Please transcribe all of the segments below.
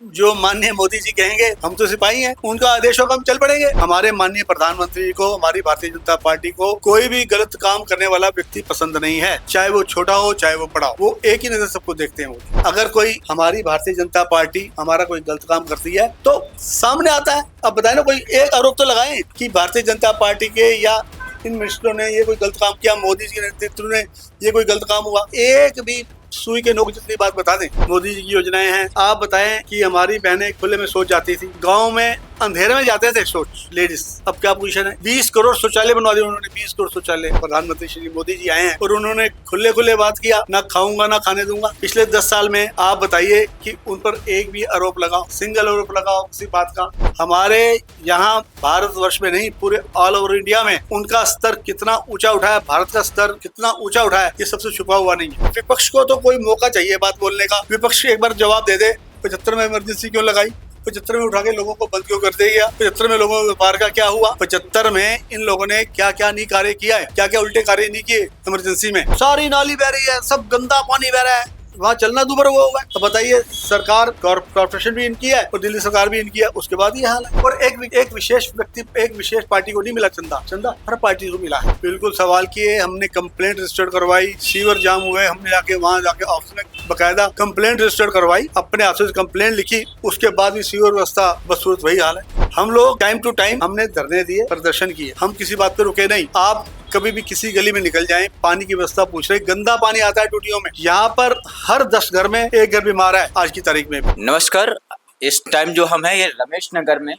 जो माननीय मोदी जी कहेंगे हम तो सिपाही हैं, उनका आदेश होगा हम चल पड़ेंगे। हमारे माननीय प्रधानमंत्री को, हमारी भारतीय जनता पार्टी को कोई भी गलत काम करने वाला व्यक्ति पसंद नहीं है, चाहे वो छोटा हो चाहे वो बड़ा हो, वो एक ही नजर सबको देखते हैं। वो अगर कोई हमारी भारतीय जनता पार्टी हमारा कोई गलत काम करती है तो सामने आता है। अब बताए ना, कोई एक आरोप तो लगाए कि भारतीय जनता पार्टी के या इन मिनिस्टरों ने ये कोई गलत काम किया, मोदी जी के नेतृत्व में ये कोई गलत काम हुआ। एक भी सुई के नोक जितनी बात बता दें। मोदी जी की योजनाएं हैं। आप बताएं कि हमारी बहनें खुले में सोच जाती थी, गांव में अंधेरे में जाते थे सोच लेडीज। अब क्या पोजीशन है? 20 करोड़ शौचालय बनवा दिए उन्होंने। 20 करोड़ शौचालय। प्रधानमंत्री श्री मोदी जी आए हैं और उन्होंने खुले खुले बात किया, ना खाऊंगा ना खाने दूंगा। पिछले 10 साल में आप बताइए कि उन पर एक भी आरोप लगाओ, सिंगल आरोप लगाओ किसी बात का। हमारे यहाँ भारतवर्ष में नहीं, पूरे ऑल ओवर इंडिया में उनका स्तर कितना ऊंचा उठा है, भारत का स्तर कितना ऊंचा उठा है, ये सबसे छुपा हुआ नहीं है। विपक्ष को तो कोई मौका चाहिए बात बोलने का। विपक्ष एक बार जवाब दे दे। 75 में इमरजेंसी क्यों लगाई? 75 में उठा के लोगों को बंद क्यों कर दिया? 75 में लोगों के व्यापार का क्या हुआ? 75 में इन लोगों ने क्या क्या नहीं कार्य किया है, क्या क्या उल्टे कार्य नहीं किए। इमरजेंसी में सारी नाली बह रही है, सब गंदा पानी बह रहा है, वहाँ चलना दूभर हुआ हुआ है। तो बताइए, सरकार कॉर्पोरेशन भी इनकी है और दिल्ली सरकार भी इनकी है, उसके बाद ये हाल है। और एक विशेष व्यक्ति, एक विशेष पार्टी को नहीं मिला चंदा, चंदा हर पार्टी को मिला है। बिल्कुल सवाल किए, हमने कंप्लेंट रजिस्टर करवाई। सीवर जाम हुए, हमने जाके वहाँ जाके ऑफिस में बकायदा कंप्लेंट रजिस्टर करवाई, अपने हाथों से कंप्लेंट लिखी, उसके बाद भी सीवर व्यवस्था बदसूरत वही हाल है। हम लोग टाइम टू टाइम हमने धरने दिए, प्रदर्शन किए, हम किसी बात पे रुके नहीं। आप कभी भी किसी गली में निकल जाएं, पानी की व्यवस्था पूछ रहे, गंदा पानी आता है टूटियों में। यहाँ पर हर 10 घर में एक घर बीमार है आज की तारीख में। नमस्कार, इस टाइम जो हम है ये रमेश नगर में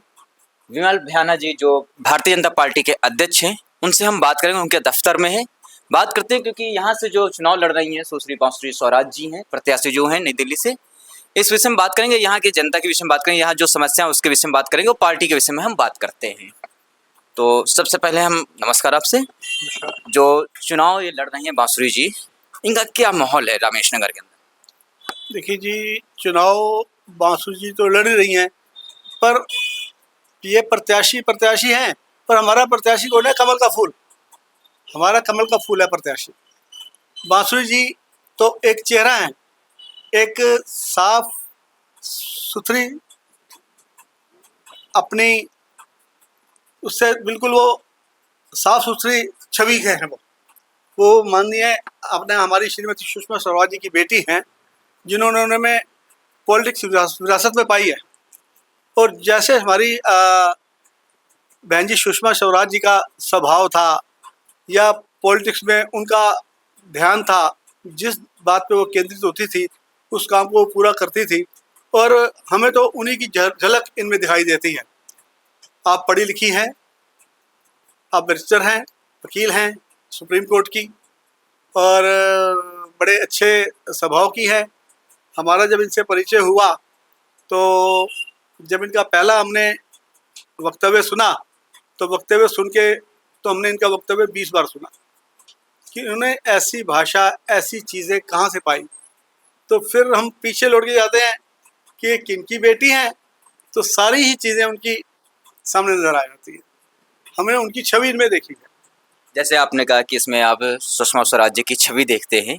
विमल भयाना जी जो भारतीय जनता पार्टी के अध्यक्ष हैं, उनसे हम बात करेंगे। उनके दफ्तर में है, बात करते हैं क्योंकि यहाँ से जो चुनाव लड़ रही हैं सुश्री बांसुरी स्वराज जी हैं, प्रत्याशी जो हैं नई दिल्ली से। इस विषय में बात करेंगे, यहाँ की जनता के विषय में बात करेंगे, यहाँ जो समस्या है उसके विषय में बात करेंगे और पार्टी के विषय में हम बात करते हैं। तो सबसे पहले हम नमस्कार आपसे। जो चुनाव ये लड़ रही हैं बांसुरी जी, इनका क्या माहौल है रमेश नगर के अंदर? देखिए जी, चुनाव बांसुरी जी तो लड़ रही हैं, पर ये प्रत्याशी हैं, पर हमारा प्रत्याशी कौन है? कमल का फूल। हमारा कमल का फूल है प्रत्याशी। बांसुरी जी तो एक चेहरा है, एक साफ सुथरी, अपनी उससे बिल्कुल वो साफ सुथरी छवि है। वो माननीय अपने हमारी श्रीमती सुषमा स्वराज जी की बेटी हैं, जिन्होंने में पॉलिटिक्स विरासत में पाई है। और जैसे हमारी बहन जी सुषमा स्वराज जी का स्वभाव था या पॉलिटिक्स में उनका ध्यान था, जिस बात पे वो केंद्रित होती थी उस काम को वो पूरा करती थी, और हमें तो उन्हीं की झलक इनमें दिखाई देती है। आप पढ़ी लिखी हैं, आप बैरिस्टर हैं, वकील हैं सुप्रीम कोर्ट की, और बड़े अच्छे स्वभाव की है। हमारा जब इनसे परिचय हुआ तो जब इनका पहला हमने वक्तव्य सुना, तो वक्तव्य सुन के तो हमने इनका वक्तव्य 20 बार सुना कि उन्होंने ऐसी भाषा, ऐसी चीज़ें कहाँ से पाई। तो फिर हम पीछे लौट के जाते हैं कि ये किनकी बेटी हैं, तो सारी ही चीज़ें उनकी सामने नजर आ जाती है। हमें उनकी छवि इनमें देखी है। जैसे आपने कहा कि इसमें आप सुषमा स्वराज जी की छवि देखते हैं,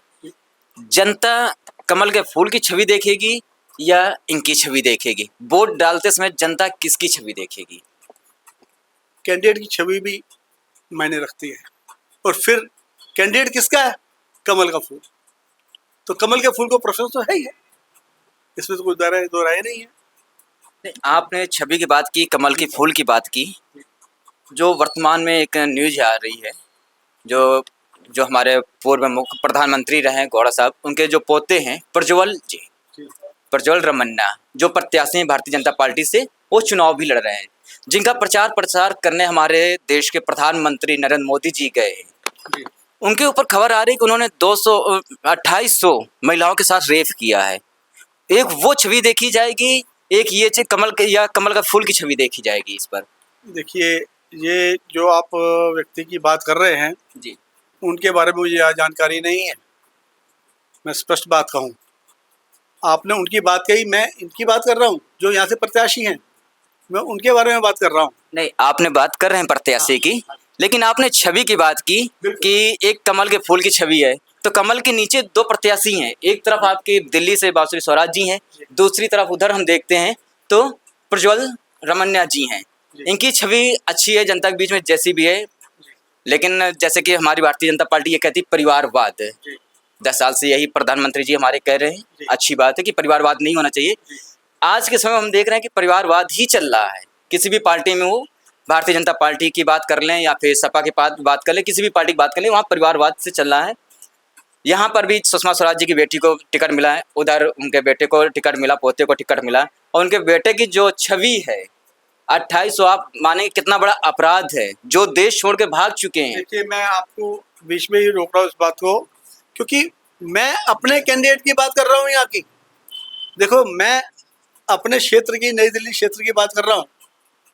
जनता कमल के फूल की छवि देखेगी या इनकी छवि देखेगी? वोट डालते समय जनता किसकी छवि देखेगी? कैंडिडेट की छवि भी मायने रखती है। और फिर कैंडिडेट किसका है? कमल का फूल। तो कमल के फूल को प्रेफरेंस तो है ही है, इसमें तो कोई दो राय नहीं है। आपने छवि की बात की, कमल की फूल की बात की। जो वर्तमान में एक न्यूज आ रही है, जो हमारे पूर्व मुख्य प्रधानमंत्री रहे गौड़ा साहब, उनके जो पोते हैं प्रज्वल जी, प्रज्वल रमन्ना, जो प्रत्याशी हैं भारतीय जनता पार्टी से, वो चुनाव भी लड़ रहे हैं, जिनका प्रचार प्रसार करने हमारे देश के प्रधानमंत्री नरेंद्र मोदी जी गए हैं। उनके ऊपर खबर आ रही है कि उन्होंने 2800 महिलाओं के साथ रेप किया है। एक वो छवि देखी जाएगी, एक ये कमल का फूल की छवि देखी जाएगी इस पर। देखिए, ये जो आप व्यक्ति की बात कर रहे हैं जी, उनके बारे में मुझे जानकारी नहीं है। मैं स्पष्ट बात कहूँ, आपने उनकी बात कही, मैं इनकी बात कर रहा हूँ जो यहाँ से प्रत्याशी हैं, मैं उनके बारे में बात कर रहा हूँ। नहीं, आपने बात कर रहे हैं प्रत्याशी की, लेकिन आपने छवि की बात की कि एक कमल के फूल की छवि है तो कमल के नीचे दो प्रत्याशी हैं, एक तरफ आपके दिल्ली से बासुरी स्वराज जी हैं, दूसरी तरफ उधर हम देखते हैं तो प्रज्वल रमन्या जी हैं। इनकी छवि अच्छी है, जनता के बीच में जैसी भी है, लेकिन जैसे कि हमारी भारतीय जनता पार्टी ये कहती है परिवारवाद है। 10 साल से यही प्रधानमंत्री जी हमारे कह रहे हैं, अच्छी बात है कि परिवारवाद नहीं होना चाहिए। आज के समय हम देख रहे हैं कि परिवारवाद ही चल रहा है, किसी भी पार्टी में हो, भारतीय जनता पार्टी की बात कर लें या फिर सपा की बात कर लें, किसी भी पार्टी की बात कर लें, वहाँ परिवारवाद से चल रहा है। यहाँ पर भी सुषमा स्वराज जी की बेटी को टिकट मिला है, उधर उनके बेटे को टिकट मिला, पोते को टिकट मिला, और उनके बेटे की जो छवि है 2800, आप माने कितना बड़ा अपराध है, जो देश छोड़ के भाग चुके हैं। देखिए, मैं आपको बीच में ही रोक रहा हूँ इस बात को, क्योंकि मैं अपने कैंडिडेट की बात कर रहा हूँ यहाँ की। देखो, मैं अपने क्षेत्र की, नई दिल्ली क्षेत्र की बात कर रहा हूँ।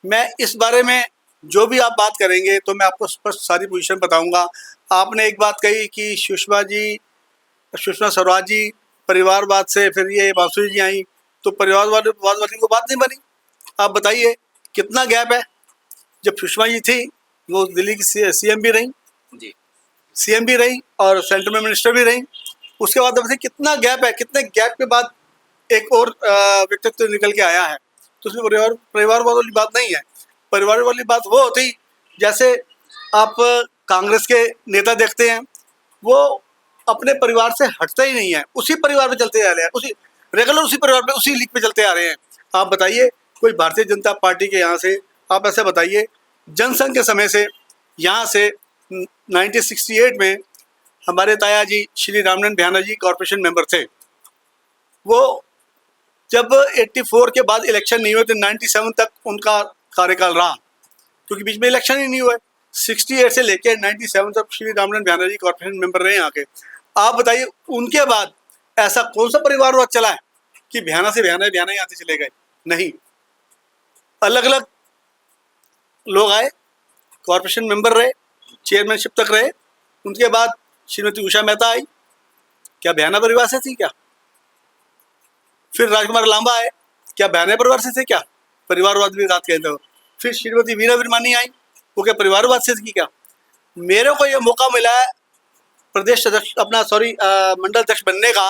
मैं इस बारे में जो भी आप बात करेंगे तो मैं आपको स्पष्ट सारी पोजीशन बताऊंगा। आपने एक बात कही कि सुषमा स्वराज जी परिवारवाद से, फिर ये बासुरी जी आई तो परिवारवाद वाली को बात नहीं बनी। आप बताइए कितना गैप है। जब सुषमा जी थी वो दिल्ली की सीएम भी रही जी, सीएम भी रही और सेंटर में मिनिस्टर भी रही। उसके बाद अब कितना गैप है, कितने गैप के बाद एक और व्यक्तित्व निकल के आया है। तो उसमें परिवारवाद वाली बात नहीं है। परिवार वाली बात वो होती, जैसे आप कांग्रेस के नेता देखते हैं, वो अपने परिवार से हटते ही नहीं है, उसी परिवार पे चलते आ रहे हैं, उसी रेगुलर उसी परिवार पे, उसी लीग पे चलते आ रहे हैं। आप बताइए कोई भारतीय जनता पार्टी के यहाँ से, आप ऐसे बताइए, जनसंघ के समय से यहाँ से 1968 में हमारे ताया जी श्री रामनारायण भ्याना जी कॉर्पोरेशन मेंबर थे। वो जब 84 के बाद इलेक्शन नहीं हुए तो 97 तक उनका कार्यकाल रहा, क्योंकि बीच में इलेक्शन ही नहीं हुआ। 68 से लेकर 97 तक श्री रामनारायण भ्याना जी कॉर्पोरेशन मेंबर रहे यहाँ के। आप बताइए उनके बाद ऐसा कौन सा परिवारवाद चला है कि भ्याना से भ्याना ही आते चले गए? नहीं, अलग अलग लोग आए, कॉर्पोरेशन मेंबर रहे, चेयरमैनशिप तक रहे। उनके बाद श्रीमती उषा मेहता आई, क्या भ्याना परिवार से थी क्या? फिर राजकुमार लांबा आए, क्या भ्याना परिवार से थे क्या? परिवारवाद भी बात कहते हो। फिर श्रीमती वीणा विरमानी आई, वो क्या परिवारवाद से थी क्या? मेरे को ये मौका मिला है प्रदेश अध्यक्ष मंडल अध्यक्ष बनने का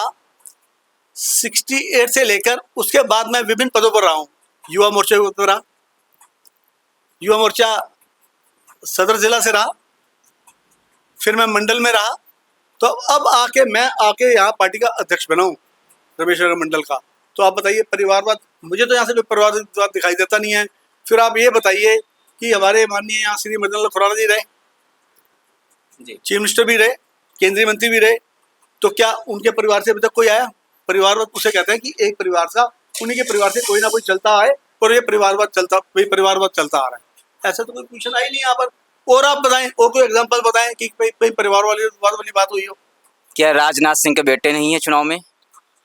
68 से लेकर, उसके बाद मैं विभिन्न पदों पर रहा हूँ। युवा मोर्चा पर रहा, युवा मोर्चा सदर जिला से रहा, फिर मैं मंडल में रहा, तो अब मैं आके यहाँ पार्टी का अध्यक्ष बना हूँ रमेश नगर मंडल का। तो आप बताइए परिवारवाद, मुझे तो यहाँ से कोई परिवारवाद दिखाई देता नहीं है। फिर आप ये बताइए कि हमारे माननीय यहाँ श्री मदन लाल खुराना जी रहे, चीफ मिनिस्टर भी रहे, केंद्रीय मंत्री भी रहे, तो क्या उनके परिवार से अभी तक कोई आया? परिवारवाद उसे कहते हैं कि एक परिवार का, उन्हीं के परिवार से कोई ना कोई चलता आए और ये परिवारवाद चलता आ रहा है। ऐसा तो कोई क्वेश्चन आई नहीं यहाँ पर। और आप बताएं, और कोई एग्जाम्पल बताएं कि कोई परिवार वाली बात हुई हो। क्या राजनाथ सिंह के बेटे नहीं है चुनाव में?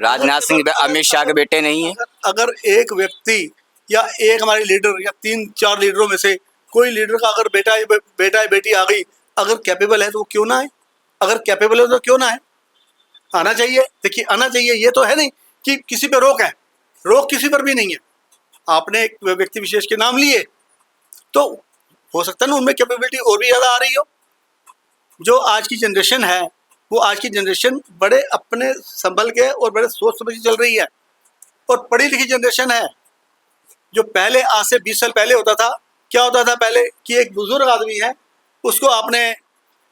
राजनाथ सिंह अमित शाह के बेटे नहीं है? अगर एक व्यक्ति या एक हमारे लीडर या 3-4 लीडरों में से कोई लीडर का अगर बेटा है बेटी आ गई, अगर कैपेबल है तो क्यों ना आए? अगर कैपेबल है तो क्यों ना आए? आना चाहिए। देखिए, आना चाहिए। ये तो है नहीं कि किसी पे रोक है, रोक किसी पर भी नहीं है। आपने एक व्यक्ति विशेष के नाम लिए तो हो सकता है ना उनमें कैपेबिलिटी और भी ज़्यादा आ रही हो। जो आज की जनरेशन है, वो आज की जनरेशन बड़े अपने संभल के और बड़े सोच समझ के चल रही है, और पढ़ी लिखी जनरेशन है। जो पहले आज से 20 साल पहले होता था, क्या होता था पहले कि एक बुजुर्ग आदमी है, उसको आपने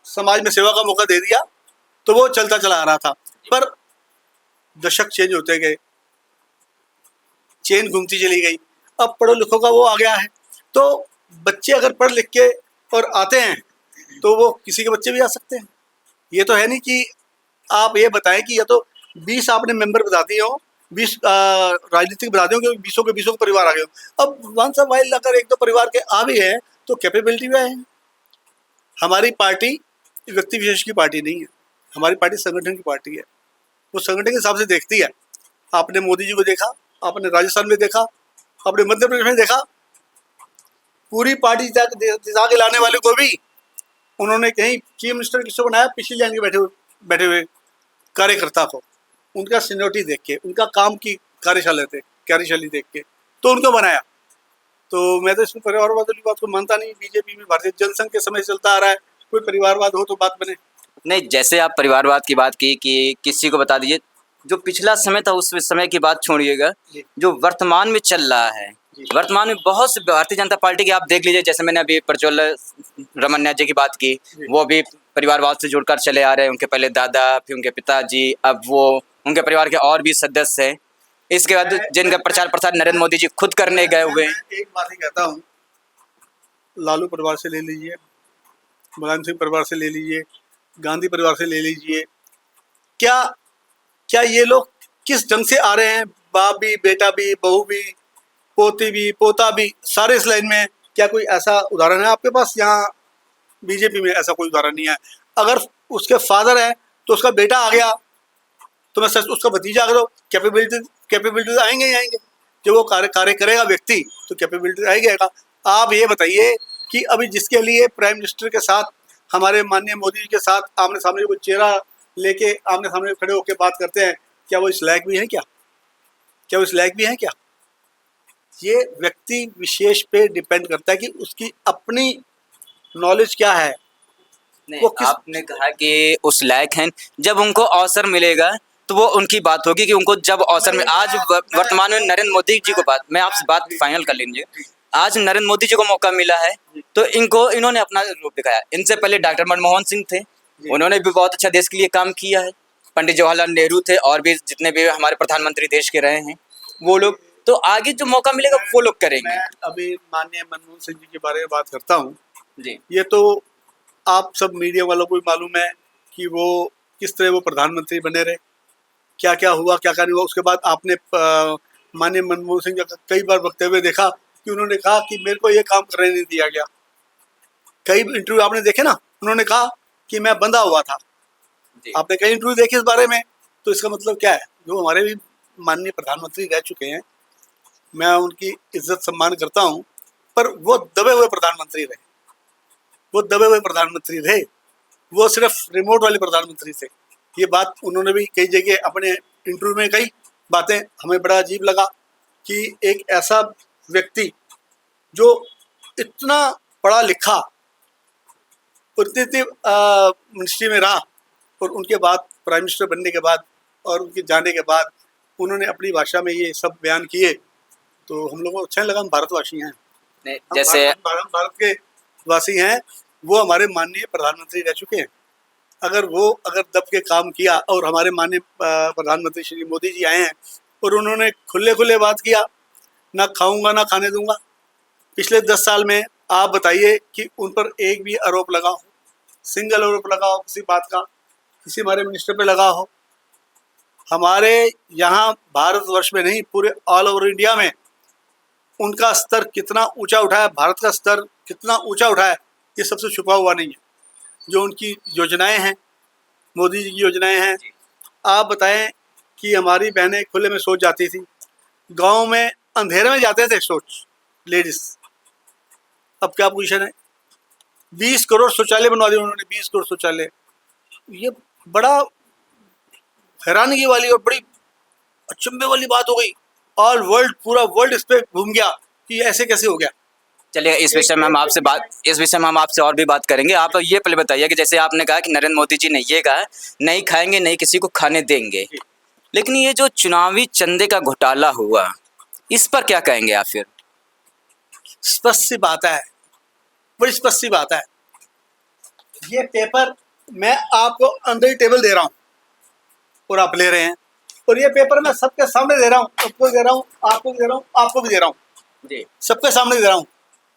समाज में सेवा का मौका दे दिया तो वो चलता चला आ रहा था। पर दशक चेंज होते गए, चेन घूमती चली गई, अब पढ़ो लिखो का वो आ गया है। तो बच्चे अगर पढ़ लिख के और आते हैं तो वो किसी के बच्चे भी आ सकते हैं। ये तो है नहीं कि आप ये बताएं कि या तो 20 आपने मेंबर बता दिए हो, 20 राजनीतिक बता दिए हो कि 20 के परिवार आ गए हो। अब वंस वाइल अगर एक दो परिवार के आ भी है तो कैपेबिलिटी भी है। हमारी पार्टी व्यक्ति विशेष की पार्टी नहीं है, हमारी पार्टी संगठन की पार्टी है। वो संगठन के हिसाब से देखती है। आपने मोदी जी को देखा, आपने राजस्थान में देखा, आपने मध्य प्रदेश में देखा, पूरी पार्टी जिता के लाने वाले को भी उन्होंने कहीं चीफ मिनिस्टर किसको बनाया? पिछली लाइन के बैठे हुए कार्यकर्ता को, उनका सीनियरिटी देख के, उनका काम की कार्यशैली देख के तो उनको बनाया। तो मैं तो इसमें परिवारवाद वाली बात को मानता नहीं। बीजेपी में भारतीय जनसंघ के समय से चलता आ रहा है, कोई परिवारवाद हो तो बात बने। नहीं, जैसे आप परिवारवाद की बात की कि किसी को बता दीजिए, जो पिछला समय था उस समय की बात छोड़िएगा, जी। जो वर्तमान में चल रहा है, जी। वर्तमान में बहुत से भारतीय जनता पार्टी के आप देख लीजिए, जैसे मैंने अभी प्रज्वल रमन्या जी की बात की, जी। वो भी परिवारवाद से जुड़कर चले आ रहे हैं, उनके पहले दादा, फिर उनके पिताजी, अब वो, उनके परिवार के और भी सदस्य हैं। इसके बाद जिनका प्रचार प्रसार नरेंद्र मोदी जी खुद करने गए हुए हैं। मैं एक बात ही कहता हूँ, लालू परिवार से ले लीजिए, मुलायम सिंह परिवार से ले लीजिए, गांधी परिवार से ले लीजिए, क्या क्या ये लोग किस ढंग से आ रहे हैं? बाप भी, बेटा भी, बहू भी, पोती भी, पोता भी, सारे इस लाइन में हैं। क्या कोई ऐसा उदाहरण है आपके पास? यहाँ बीजेपी में ऐसा कोई उदाहरण नहीं है। अगर उसके फादर है तो उसका बेटा आ गया, तो मैं सच उसका भतीजा अगर कैपेबिलिटीज आएंगे ही आएंगे। जब वो कार्य करेगा व्यक्ति तो कैपेबिलिटी आएगा। आप ये बताइए कि अभी जिसके लिए प्राइम मिनिस्टर के साथ, हमारे माननीय मोदी जी के साथ आमने सामने कोई चेहरा लेके आमने सामने खड़े होकर बात करते हैं, क्या वो इस लायक भी है? क्या वो इस लायक भी है क्या? ये व्यक्ति विशेष पे डिपेंड करता है कि उसकी अपनी नॉलेज क्या है। नहीं, वो किस आपने कहा कि उस लायक हैं, जब उनको अवसर मिलेगा तो वो उनकी बात होगी कि उनको जब अवसर में, आज वर्तमान में नरेंद्र मोदी जी को बात, मैं आपसे बात फाइनल कर लीजिए, आज नरेंद्र मोदी जी को मौका मिला है तो इन्होंने अपना रूप दिखाया। इनसे पहले डॉक्टर मनमोहन सिंह थे, उन्होंने भी बहुत अच्छा देश के लिए काम किया है। पंडित जवाहरलाल नेहरू थे, और भी जितने भी हमारे प्रधानमंत्री देश के रहे हैं वो लोग, तो आगे जो मौका मिलेगा वो लोग करेंगे। मैं अभी माननीय मनमोहन सिंह जी के बारे में बात करता हूँ जी। ये तो आप सब मीडिया वालों को भी मालूम है कि वो किस तरह वो प्रधानमंत्री बने रहे, क्या क्या हुआ, क्या क्या नहीं हुआ। उसके बाद आपने माननीय मनमोहन सिंह का कई बार वक्तव्य देखा कि उन्होंने कहा कि मेरे को ये काम करने नहीं दिया गया। कई इंटरव्यू आपने देखे ना, उन्होंने कहा कि मैं बंधा हुआ था। आपने कई इंटरव्यू देखे इस बारे में, तो इसका मतलब क्या है? जो हमारे भी माननीय प्रधानमंत्री रह चुके हैं, मैं उनकी इज्जत सम्मान करता हूँ, पर वो दबे हुए प्रधानमंत्री रहे। वो सिर्फ रिमोट वाले प्रधानमंत्री थे। ये बात उन्होंने भी कई जगह अपने इंटरव्यू में कही बातें, हमें बड़ा अजीब लगा कि एक ऐसा व्यक्ति जो इतना पढ़ा लिखा, मिनिस्ट्री में रहा, और उनके बाद प्राइम मिनिस्टर बनने के बाद और उनके जाने के बाद उन्होंने अपनी भाषा में ये सब बयान किए, तो हम लोगों को अच्छा नहीं लगा। हम भारतवासी हैं, जैसे भारत के वासी हैं। वो हमारे माननीय प्रधानमंत्री रह चुके हैं। अगर दब के काम किया, और हमारे माननीय प्रधानमंत्री श्री मोदी जी आए हैं और उन्होंने खुले बात किया, ना खाऊंगा ना खाने दूंगा। पिछले 10 साल में आप बताइए कि उन पर एक भी आरोप लगा हो, सिंगल आरोप लगा हो किसी बात का, किसी हमारे मिनिस्टर पे लगा हो? हमारे यहाँ भारतवर्ष में नहीं, पूरे ऑल ओवर इंडिया में उनका स्तर कितना ऊंचा उठा है, भारत का स्तर कितना ऊंचा उठा है, ये सबसे छुपा हुआ नहीं है। जो उनकी योजनाएं हैं, मोदी जी की योजनाएं हैं, आप बताएं कि हमारी बहनें खुले में सोच जाती थी, गांव में अंधेरे में जाते थे सोच लेडीज। अब क्या पोजीशन है? 20 करोड़ शौचालय बनवा दिए उन्होंने, 20 करोड़ शौचालय। ये बड़ा हैरानगी वाली और बड़ी अचंभे वाली बात हो गई। ऑल वर्ल्ड, पूरा वर्ल्ड इस पे घूम गया कि ऐसे कैसे हो गया। चलिए, इस विषय में हम आपसे और भी बात करेंगे। आप ये पहले बताइए कि जैसे आपने कहा कि नरेंद्र मोदी जी ने ये कहा, नहीं खाएंगे, नहीं किसी को खाने देंगे, लेकिन ये जो चुनावी चंदे का घोटाला हुआ, इस पर क्या कहेंगे आप? फिर स्पष्ट सी बात है, बड़ी स्पष्ट सी बात है। ये पेपर मैं आपको अंदर ही टेबल दे रहा हूँ और आप ले रहे हैं, और ये पेपर मैं सबके सामने दे रहा हूँ, सबको दे रहा हूँ, आपको भी दे रहा हूँ, आपको भी दे रहा हूँ जी, सबके सामने दे रहा हूँ।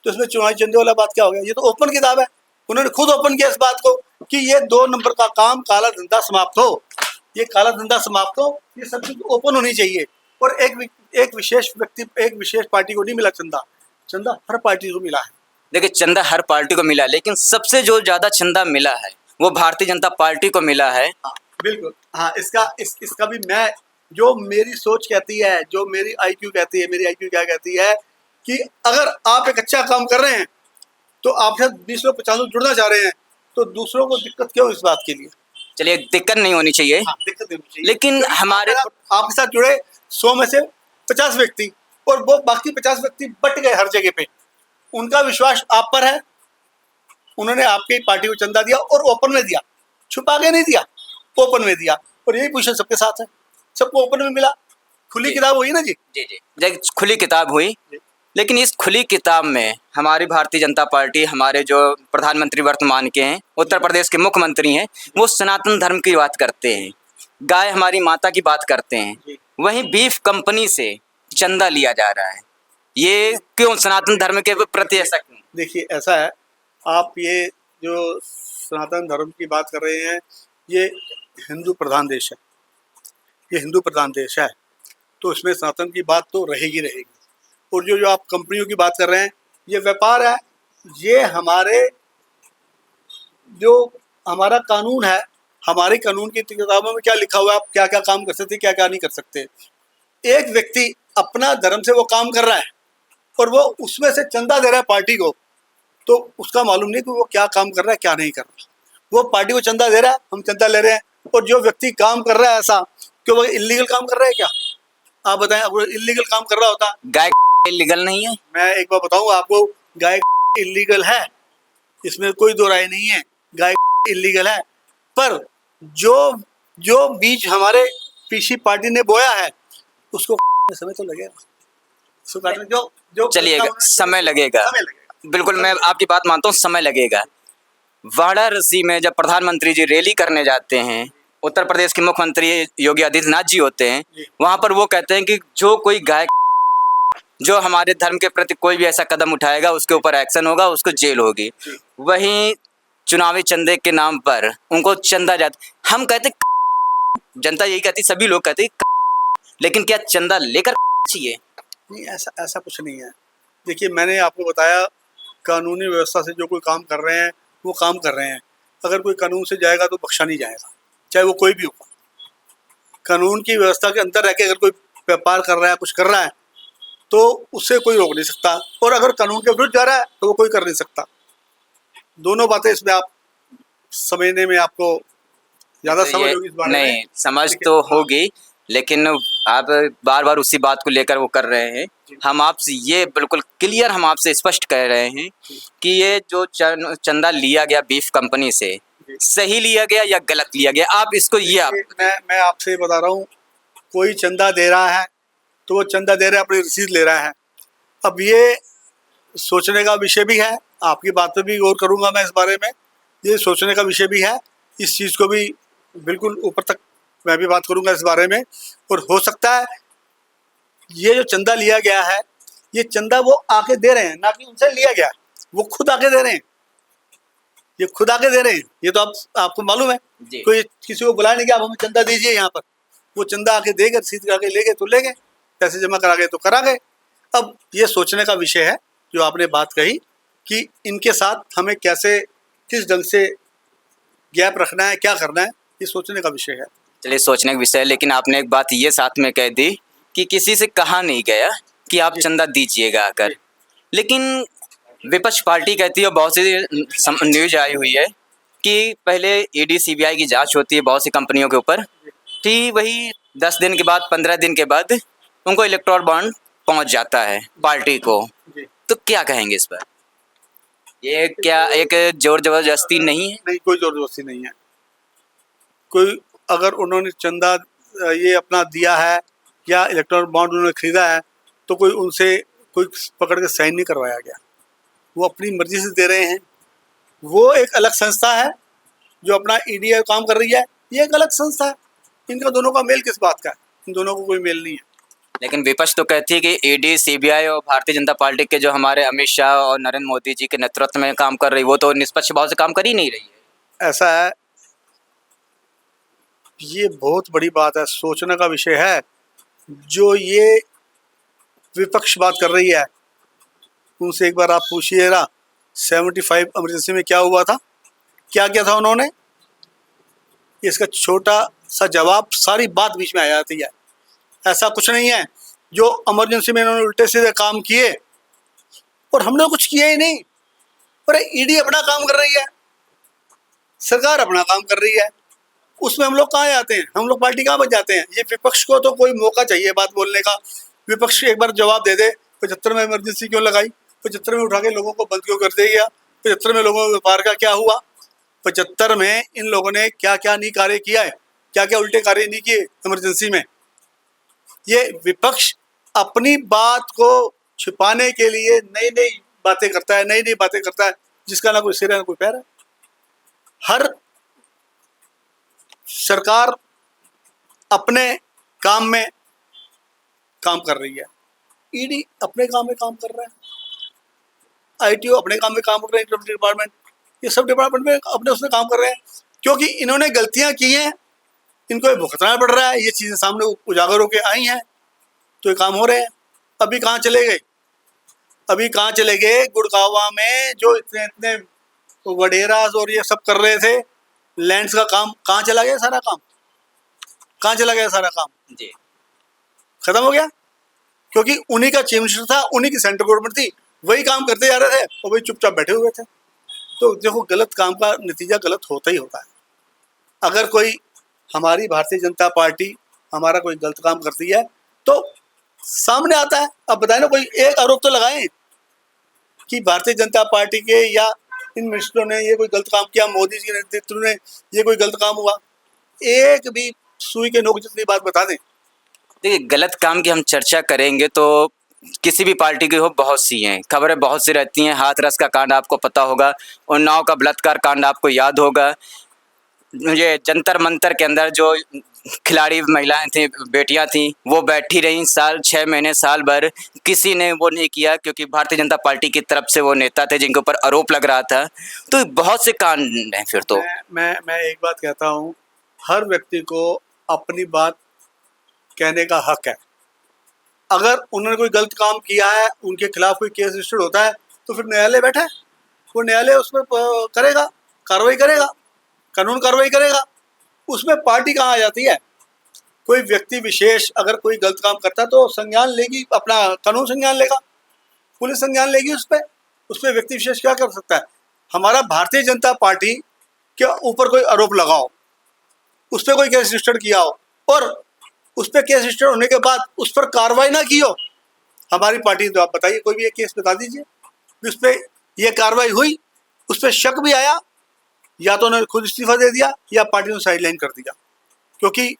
तो इसमें चुनावी चंदे वाला बात क्या हो गया? ये तो ओपन किताब है। उन्होंने खुद ओपन किया इस बात को कि ये 2 नंबर का काम, काला धंधा समाप्त हो, ये काला धंधा समाप्त हो, ये सब चीज ओपन होनी चाहिए। और एक विशेष व्यक्ति, एक विशेष पार्टी को नहीं मिला चंदा, चंदा हर पार्टी को मिला है। देखिए, चंदा हर पार्टी को मिला, लेकिन सबसे जो ज्यादा चंदा मिला है वो भारतीय जनता पार्टी को मिला है। हाँ, बिल्कुल। हाँ, इसका भी मैं, जो मेरी सोच कहती है, जो मेरी IQ कहती है, मेरी IQ क्या कहती है कि अगर आप एक अच्छा काम कर रहे हैं तो आपसे 20 लोग 50 लोग जुड़ना चाह रहे हैं, तो दूसरों को दिक्कत क्यों इस बात के लिए? चलिए, दिक्कत नहीं होनी चाहिए। हाँ, दिक्कत नहीं होनी चाहिए। लेकिन हमारे आपके साथ जुड़े 100 में से 50 व्यक्ति, और वो बाकी 50 व्यक्ति बट गए हर जगह पे, उनका विश्वास आप पर है, उन्होंने आपकी पार्टी को चंदा दिया और ओपन में दिया। छुपा के नहीं दिया, ओपन में दिया। और यही पोजीशन सबके साथ है, सबको ओपन में मिला। खुली किताब हुई ना जी। जी जी, जब खुली किताब हुई, लेकिन इस खुली किताब में हमारी भारतीय जनता पार्टी, हमारे जो प्रधानमंत्री वर्तमान के हैं, उत्तर प्रदेश के मुख्यमंत्री हैं, वो सनातन धर्म की बात करते हैं, गाय हमारी माता की बात करते हैं, वहीं बीफ कंपनी से चंदा लिया जा रहा है। ये क्यों सनातन धर्म के प्रति ऐसा क्यों? देखिए ऐसा है, आप ये जो सनातन धर्म की बात कर रहे हैं, ये हिंदू प्रधान देश है, ये हिंदू प्रधान देश है, तो इसमें सनातन की बात तो रहेगी रहेगी। और जो आप कंपनियों की बात कर रहे हैं, ये व्यापार है, ये हमारा कानून है, हमारे कानून की किताबों में क्या लिखा हुआ है, आप क्या क्या काम कर सकते, क्या क्या नहीं कर सकते। एक व्यक्ति अपना धर्म से वो काम कर रहा है और वो उसमें से चंदा दे रहा है पार्टी को, तो उसका मालूम नहीं कि वो क्या काम कर रहा है, क्या नहीं कर रहा। वो पार्टी को चंदा दे रहा है, हम चंदा ले रहे हैं, और जो व्यक्ति काम कर रहा है ऐसा, क्यों वो इल्लीगल काम कर रहा है क्या? आप बताएं, अगर इल्लीगल काम कर रहा होता। गाय इल्लीगल नहीं है। मैं एक बार बताऊं आपको, गाय इल्लीगल है, इसमें कोई दो राय नहीं है, गाय इल्लीगल है। पर जो बीज हमारे पीसी पार्टी ने बोया है, उसको समय तो लगेगा, जो चलिएगा, समय लगेगा, बिल्कुल मैं आपकी बात मानता हूँ, समय लगेगा। वाराणसी में जब प्रधानमंत्री जी रैली करने जाते हैं, उत्तर प्रदेश के मुख्यमंत्री योगी आदित्यनाथ जी होते हैं, वहाँ पर वो कहते हैं कि जो कोई गाय, जो हमारे धर्म के प्रति कोई भी ऐसा कदम उठाएगा उसके ऊपर एक्शन होगा, उसको जेल होगी। वहीं चुनावी चंदे के नाम पर उनको चंदा जाता, हम कहते, जनता यही कहती, सभी लोग कहते, लेकिन क्या चंदा लेकर चाहिए? नहीं, ऐसा कुछ नहीं है। देखिए मैंने आपको बताया, कानूनी व्यवस्था से जो कोई काम कर रहे हैं वो काम कर रहे हैं। अगर कोई कानून से जाएगा तो बख्शा नहीं जाएगा, चाहे वो कोई भी हो। कानून की व्यवस्था के अंदर रह के अगर कोई व्यापार कर रहा है, कुछ कर रहा है, तो उससे कोई रोक नहीं सकता। और अगर कानून के विरुद्ध जा रहा है तो वो कोई कर नहीं सकता। दोनों बातें इसमें आप समझने में आपको ज़्यादा समझ होगी इस बारे में। नहीं, समझ तो होगी, लेकिन आप बार बार उसी बात को लेकर वो कर रहे हैं। हम आपसे ये बिल्कुल क्लियर, हम आपसे स्पष्ट कह रहे हैं कि ये जो चंदा लिया गया बीफ कंपनी से, सही लिया गया या गलत लिया गया, आप इसको मैं आपसे बता रहा हूँ, कोई चंदा दे रहा है तो वो चंदा दे रहा है, अपनी रसीद ले रहा है। अब ये सोचने का विषय भी है, आपकी बात पे भी गौर करूँगा मैं इस बारे में, ये सोचने का विषय भी है। इस चीज़ को भी बिल्कुल ऊपर तक मैं भी बात करूँगा इस बारे में। और हो सकता है ये जो चंदा लिया गया है, ये चंदा वो आके दे रहे हैं, ना कि उनसे लिया गया, वो खुद आके दे रहे हैं, ये खुद आके दे रहे हैं। ये तो आपको मालूम है, कोई किसी को बुलाया नहीं कि आप हमें चंदा दीजिए यहाँ पर, वो चंदा आके देंगे, रसीद करा के ले गए तो ले गए, पैसे जमा करा गए तो करा गए। अब ये सोचने का विषय है जो आपने बात कही कि इनके साथ हमें कैसे, किस ढंग से गैप रखना है, क्या करना है, ये सोचने का विषय है। चलिए, सोचने का विषय है, लेकिन आपने एक बात ये साथ में कह दी कि किसी से कहा नहीं गया कि आप चंदा दीजिएगा आकर, लेकिन विपक्ष पार्टी कहती है, बहुत सी न्यूज आई हुई है कि पहले ईडी सीबीआई की जांच होती है बहुत सी कंपनियों के ऊपर, ठीक वही 10 दिन के बाद, 15 दिन के बाद उनको इलेक्टोरल बॉन्ड पहुंच जाता है पार्टी को। तो क्या कहेंगे इस पर? ये क्या एक जोर जबरदस्ती नहीं है? नहीं, कोई जोर जबरदस्ती नहीं है। कोई अगर उन्होंने चंदा ये अपना दिया है या इलेक्टोरल बॉन्ड उन्होंने खरीदा है, तो कोई उनसे कोई पकड़ के साइन नहीं करवाया गया, वो अपनी मर्जी से दे रहे हैं। वो एक अलग संस्था है जो अपना ईडी काम कर रही है, ये एक अलग संस्था है। इनका दोनों का मेल किस बात का है? इन दोनों को कोई मेल नहीं है। लेकिन विपक्ष तो कहती है कि ईडी सीबीआई और भारतीय जनता पार्टी के जो हमारे अमित शाह और नरेंद्र मोदी जी के नेतृत्व में काम कर रही, वो तो निष्पक्ष भाव से काम कर ही नहीं रही है। ऐसा है, ये बहुत बड़ी बात है, सोचने का विषय है। जो ये विपक्ष बात कर रही है, उनसे एक बार आप पूछिएगा 75 इमरजेंसी में क्या हुआ था, क्या किया था उन्होंने। इसका छोटा सा जवाब, सारी बात बीच में आ जाती है। ऐसा कुछ नहीं है, जो इमरजेंसी में इन्होंने उल्टे सीधे काम किए और हमने कुछ किया ही नहीं। पर ईडी अपना काम कर रही है, सरकार अपना काम कर रही है, उसमें हम लोग कहाँ जाते हैं? हम लोग पार्टी कहाँ बच जाते हैं? ये विपक्ष को तो कोई मौका चाहिए बात बोलने का। विपक्ष एक बार जवाब दे दे, 75 में इमरजेंसी क्यों लगाई, 75 में उठा के लोगों को बंद क्यों कर दिया, 75 में लोगों के व्यापार का क्या हुआ, 75 में इन लोगों ने क्या क्या नहीं कार्य किया है, क्या क्या उल्टे कार्य नहीं किए इमरजेंसी में। ये विपक्ष अपनी बात को छिपाने के लिए नई नई बातें करता है, नई नई बातें करता है, जिसका ना कोई सिर है ना कोई पैर है। हर सरकार अपने काम में काम कर रही है, ईडी अपने काम में काम कर रहा है, आईटीओ अपने काम में काम कर रहे हैं, इनकम डिपार्टमेंट, ये सब डिपार्टमेंट में अपने उसमें काम कर रहे हैं, क्योंकि इन्होंने गलतियां की हैं, इनको ये भुगतना पड़ रहा है। ये चीजें सामने उजागर होकर आई हैं तो ये काम हो रहे हैं। अभी कहाँ चले गए, अभी कहाँ चले गए गुड़गांवा में जो इतने इतने वडेरास और ये सब कर रहे थे, लैंड्स का काम कहाँ चला गया, सारा काम कहाँ चला गया, सारा काम जी खत्म हो गया, क्योंकि उन्हीं का चीफ मिनिस्टर था, उन्हीं की सेंट्रल गवर्नमेंट थी, वही काम करते जा रहे थे और वही चुपचाप बैठे हुए थे। तो देखो, गलत काम का नतीजा गलत होता ही होता है। अगर कोई हमारी भारतीय जनता पार्टी हमारा कोई गलत काम करती है तो सामने आता है। अब बताए ना, कोई एक आरोप तो लगाएं कि भारतीय जनता पार्टी के या इन मिनिस्टरों ने ये कोई गलत काम किया, मोदी जी के नेतृत्व में ये कोई गलत काम हुआ, एक भी सुई के नोक जितनी बात बता दें। देखिए, गलत काम की हम चर्चा करेंगे तो किसी भी पार्टी की हो, बहुत सी हैं खबरें, बहुत सी रहती हैं। हाथरस का कांड आपको पता होगा, उन्नाव का बलात्कार कांड आपको याद होगा, ये जंतर मंतर के अंदर जो खिलाड़ी महिलाएं थी, बेटियां थी, वो बैठी रहीं साल 6 महीने साल भर, किसी ने वो नहीं किया, क्योंकि भारतीय जनता पार्टी की तरफ से वो नेता थे जिनके ऊपर आरोप लग रहा था। तो बहुत से कांड हैं। फिर तो मैं एक बात कहता हूँ, हर व्यक्ति को अपनी बात कहने का हक है। अगर उन्होंने कोई गलत काम किया है, उनके खिलाफ कोई केस रजिस्टर्ड होता है, तो फिर न्यायालय बैठा है, वो न्यायालय उस पर करेगा, कार्रवाई करेगा, कानून कार्रवाई करेगा। उसमें पार्टी कहाँ आ जाती है। कोई व्यक्ति विशेष अगर कोई गलत काम करता है तो संज्ञान लेगी, अपना कानून संज्ञान लेगा, पुलिस संज्ञान लेगी उस पर व्यक्ति विशेष क्या कर सकता है। हमारा भारतीय जनता पार्टी के ऊपर कोई आरोप लगाओ, उस पर कोई केस रजिस्टर्ड किया हो और उस पर केस रजिस्टर्ड होने के बाद उस पर कार्रवाई ना की हो हमारी पार्टी, तो आप बताइए, कोई भी एक केस बता दीजिए उस पर यह कार्रवाई हुई, उस पर शक भी आया, या तो उन्होंने खुद इस्तीफा दे दिया या पार्टी ने साइडलाइन कर दिया। क्योंकि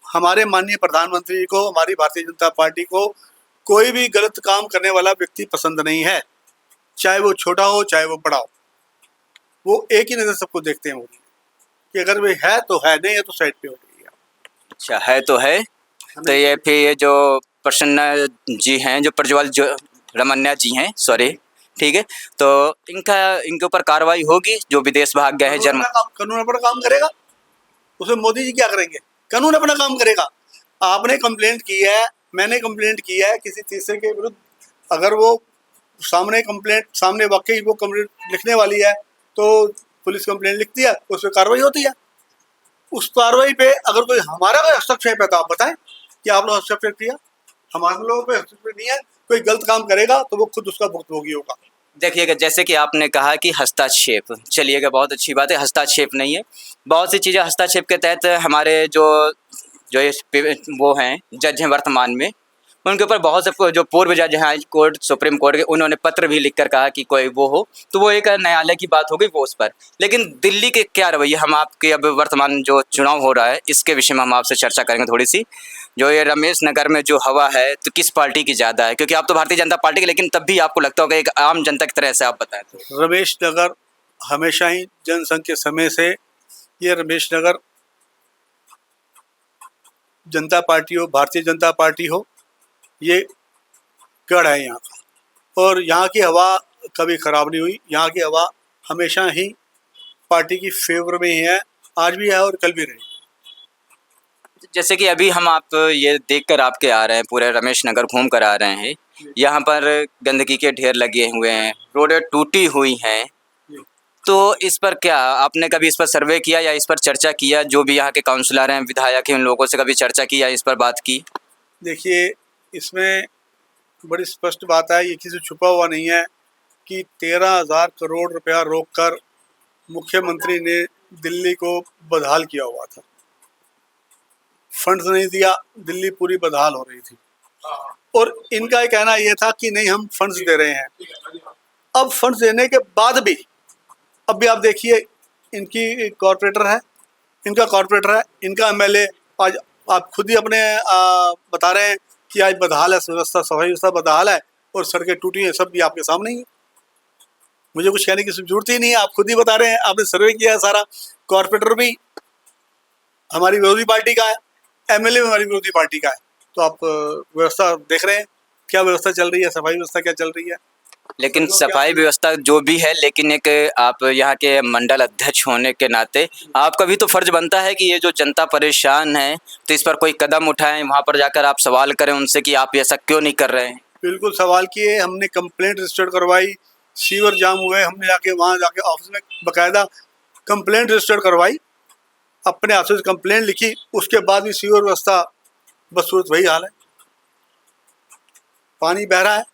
हमारे माननीय प्रधानमंत्री को, हमारी भारतीय जनता पार्टी को कोई भी गलत काम करने वाला व्यक्ति पसंद नहीं है, चाहे वो छोटा हो चाहे वो बड़ा हो। वो एक ही नज़र सबको देखते हैं मोदी कि अगर वे है तो है, नहीं है तो साइड पे हो गई है। अच्छा, है तो है। तो ये फिर ये जो प्रसन्न जी हैं, जो प्रज्वल जो रमन्या जी हैं, सॉरी, ठीक है, तो इनके ऊपर कार्रवाई होगी जो विदेश भाग गए हैं। कानून अपना काम करेगा, उसमें मोदी जी क्या करेंगे, कानून अपना काम करेगा। आपने कंप्लेंट की है, मैंने कंप्लेंट की है किसी तीसरे के विरुद्ध, अगर वो सामने वाकई वो कंप्लेंट लिखने वाली है तो पुलिस कंप्लेंट लिखती है, उस पर कार्रवाई होती है। उस कार्रवाई पे अगर कोई हमारा कोई हस्तक्षेप है तो आप बताएं कि आप लोग हस्तक्षेप किया। हमारे लोगों पे हस्तक्षेप नहीं है। कोई गलत काम करेगा तो वो खुद उसका भुगतभोगी होगा। देखिएगा, जैसे कि आपने कहा कि हस्तक्षेप, चलिएगा, बहुत अच्छी बात है, हस्तक्षेप नहीं है। बहुत सी चीज़ें हस्तक्षेप के तहत हमारे जो वो हैं जज हैं वर्तमान में, उनके ऊपर बहुत से जो पूर्व जज हैं हाई कोर्ट, सुप्रीम कोर्ट के, उन्होंने पत्र भी लिखकर कहा कि कोई वो हो, तो वो एक न्यायालय की बात हो गई वो उस पर। लेकिन दिल्ली के क्या रवैया, हम आपके अब वर्तमान जो चुनाव हो रहा है इसके विषय में हम आपसे चर्चा करेंगे थोड़ी सी। जो ये रमेश नगर में जो हवा है, तो किस पार्टी की ज़्यादा है? क्योंकि आप तो भारतीय जनता पार्टी के, लेकिन तब भी आपको लगता होगा एक आम जनता की तरह से, आप बताएं तो। रमेश नगर हमेशा ही जनसंघ के समय से, ये रमेश नगर जनता पार्टी हो, भारतीय जनता पार्टी हो, ये गढ़ है यहाँ का, और यहाँ की हवा कभी ख़राब नहीं हुई। यहाँ की हवा हमेशा ही पार्टी की फेवर में ही है, आज भी है और कल भी रहेगी। जैसे कि अभी हम आप ये देखकर आपके आ रहे हैं, पूरे रमेश नगर घूम कर आ रहे हैं, यहाँ पर गंदगी के ढेर लगे हुए हैं, रोडें टूटी हुई हैं, तो इस पर क्या आपने कभी इस पर सर्वे किया या इस पर चर्चा किया? जो भी यहाँ के काउंसलर हैं, विधायक हैं, उन लोगों से कभी चर्चा की या इस पर बात की? देखिए, इसमें बड़ी स्पष्ट बात है, ये किसी से छुपा हुआ नहीं है कि 13,000 करोड़ रुपया रोककर मुख्यमंत्री ने दिल्ली को बदहाल किया हुआ था। फंड्स नहीं दिया, दिल्ली पूरी बदहाल हो रही थी, और इनका ये कहना ये था कि नहीं हम फंड्स दे रहे हैं। अब फंड्स देने के बाद भी, अब भी आप देखिए इनकी कॉरपोरेटर है, इनका कॉरपोरेटर है, इनका एमएलए। आज आप खुद ही अपने बता रहे हैं कि आज बदहाल है व्यवस्था, सफाई व्यवस्था बदहाल है और सड़कें टूटी हैं, सब भी आपके सामने ही है। मुझे कुछ कहने की जरूरत ही नहीं है, आप खुद ही बता रहे हैं, आपने सर्वे किया है सारा। कॉरपोरेटर भी हमारी विरोधी पार्टी का है, एमएलए भी हमारी विरोधी पार्टी का है। तो आप व्यवस्था देख रहे हैं, क्या व्यवस्था चल रही है, सफाई व्यवस्था क्या चल रही है। लेकिन सफाई व्यवस्था जो भी है, लेकिन एक आप यहाँ के मंडल अध्यक्ष होने के नाते आपका भी तो फर्ज बनता है कि ये जो जनता परेशान है तो इस पर कोई कदम उठाएं, वहाँ पर जाकर आप सवाल करें उनसे कि आप ऐसा क्यों नहीं कर रहे हैं। बिल्कुल सवाल किए, हमने कंप्लेंट रजिस्टर्ड करवाई, सीवर जाम हुए, हमने जाके वहाँ जाके ऑफिस में बाकायदा कंप्लेंट रजिस्टर्ड करवाई, अपने हाथों से कंप्लेंट लिखी, उसके बाद भी सीवर व्यवस्था बदसूरत वही हाल है। पानी बह रहा है,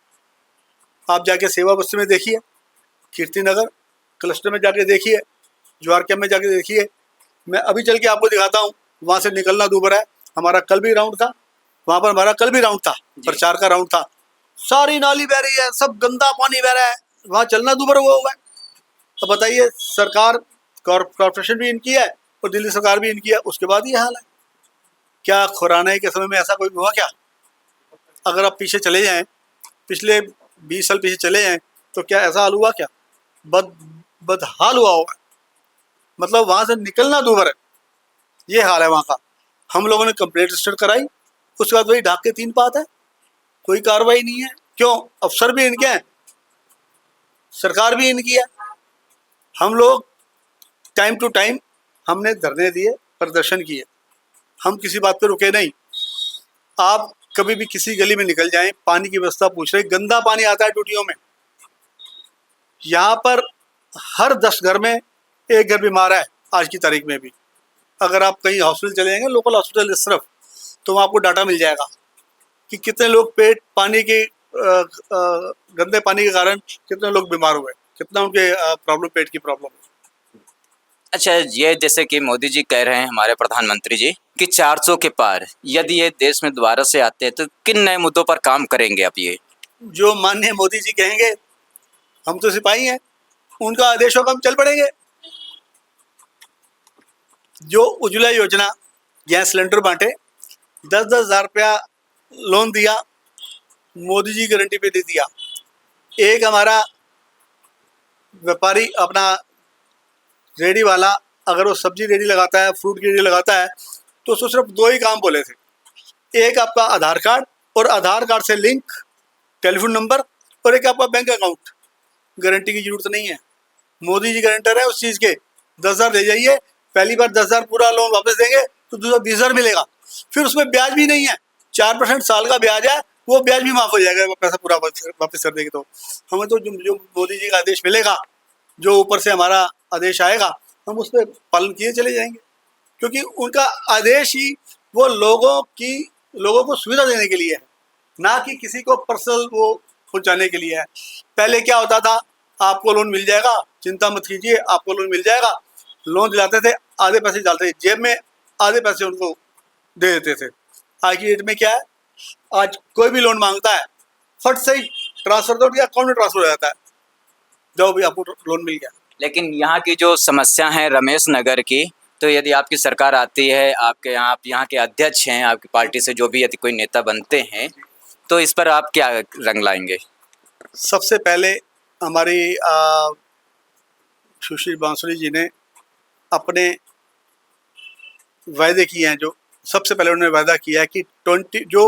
आप जाके सेवा बस्ती में देखिए, कीर्तिनगर क्लस्टर में जाके देखिए, ज्वार कैंप में जाके देखिए। मैं अभी चल के आपको दिखाता हूँ, वहाँ से निकलना दूभर है। हमारा कल भी राउंड था, वहाँ पर हमारा कल भी राउंड था, प्रचार का राउंड था। सारी नाली बह रही है, सब गंदा पानी बह रहा है, वहाँ चलना दूभर हुआ है। तो बताइए, सरकार कॉर्पोरेशन भी इनकी है और दिल्ली सरकार भी इनकी है, उसके बाद ये हाल है। क्या खुराना के समय में ऐसा कोई हुआ क्या? अगर आप पीछे चले जाएं, पिछले 20 साल पीछे चले जाएं, तो क्या ऐसा हाल हुआ क्या? बदहाल हुआ होगा, मतलब वहाँ से निकलना दूभर है, ये हाल है वहाँ का। हम लोगों ने कंप्लेंट रजिस्टर कराई, उसके बाद वही ढाक के 3 पात है, कोई कार्रवाई नहीं है। क्यों? अफसर भी इनके हैं, सरकार भी इनकी है। हम लोग टाइम टू टाइम हमने धरने दिए, प्रदर्शन किए, हम किसी बात पे रुके नहीं। आप कभी भी किसी गली में निकल जाएं, पानी की व्यवस्था पूछ रहे, गंदा पानी आता है टूटियों में। यहाँ पर हर 10 घर में 1 घर बीमार है आज की तारीख में भी। अगर आप कहीं हॉस्पिटल चले जाएंगे, लोकल हॉस्पिटल इस तरफ, तो वहाँ आपको डाटा मिल जाएगा कि कितने लोग पेट पानी के गंदे पानी के कारण कितने लोग बीमार हुए, कितना उनके प्रॉब्लम, पेट की प्रॉब्लम। अच्छा, ये जैसे कि मोदी जी कह रहे हैं, हमारे प्रधानमंत्री जी, कि 400 के पार यदि ये देश में दोबारा से आते हैं तो किन नए मुद्दों पर काम करेंगे आप? ये जो माननीय मोदी जी कहेंगे, हम तो सिपाही हैं, उनका आदेश होगा हम चल पड़ेंगे। जो उज्ज्वला योजना, गैस सिलेंडर बांटे, 10-10 हज़ार रुपया लोन दिया, मोदी जी गारंटी पे दे दिया। एक हमारा व्यापारी अपना रेडी वाला, अगर वो सब्जी रेडी लगाता है, फ्रूट की रेडी लगाता है, तो उसको सिर्फ 2 ही काम बोले थे, एक आपका आधार कार्ड और आधार कार्ड से लिंक टेलीफोन नंबर, और एक आपका बैंक अकाउंट। गारंटी की जरूरत नहीं है, मोदी जी गारंटर है उस चीज़ के। 10,000 दे जाइए, पहली बार 10,000 पूरा लोन वापस देंगे तो दूसरा 20,000 मिलेगा, फिर उसमें ब्याज भी नहीं है, 4% साल का ब्याज है, वो ब्याज भी माफ हो जाएगा, वो पैसा पूरा वापस कर देंगे। तो हमें तो जो मोदी जी का आदेश मिलेगा, जो ऊपर से हमारा आदेश आएगा, हम उस पर पालन किए चले जाएंगे, क्योंकि उनका आदेश ही वो लोगों को सुविधा देने के लिए है, ना कि किसी को पर्सनल वो पहुंचाने के लिए है। पहले क्या होता था, आपको लोन मिल जाएगा, चिंता मत कीजिए, आपको लोन मिल जाएगा, लोन दिलाते थे, आधे पैसे डालते थे जेब में, आधे पैसे उनको दे देते थे। आज की डेट में क्या है, आज कोई भी लोन मांगता है, फट से ही ट्रांसफर दो या अकाउंट में ट्रांसफर हो जाता है, जाओ भी आपको लोन मिल गया। लेकिन यहाँ की जो समस्या है रमेश नगर की, तो यदि आपकी सरकार आती है, आपके आप यहाँ के अध्यक्ष हैं, आपकी पार्टी से जो भी यदि कोई नेता बनते हैं, तो इस पर आप क्या रंग लाएंगे? सबसे पहले हमारी सुश्री बांसुरी जी ने अपने वायदे किए हैं, जो सबसे पहले उन्होंने वायदा किया है कि 20 जो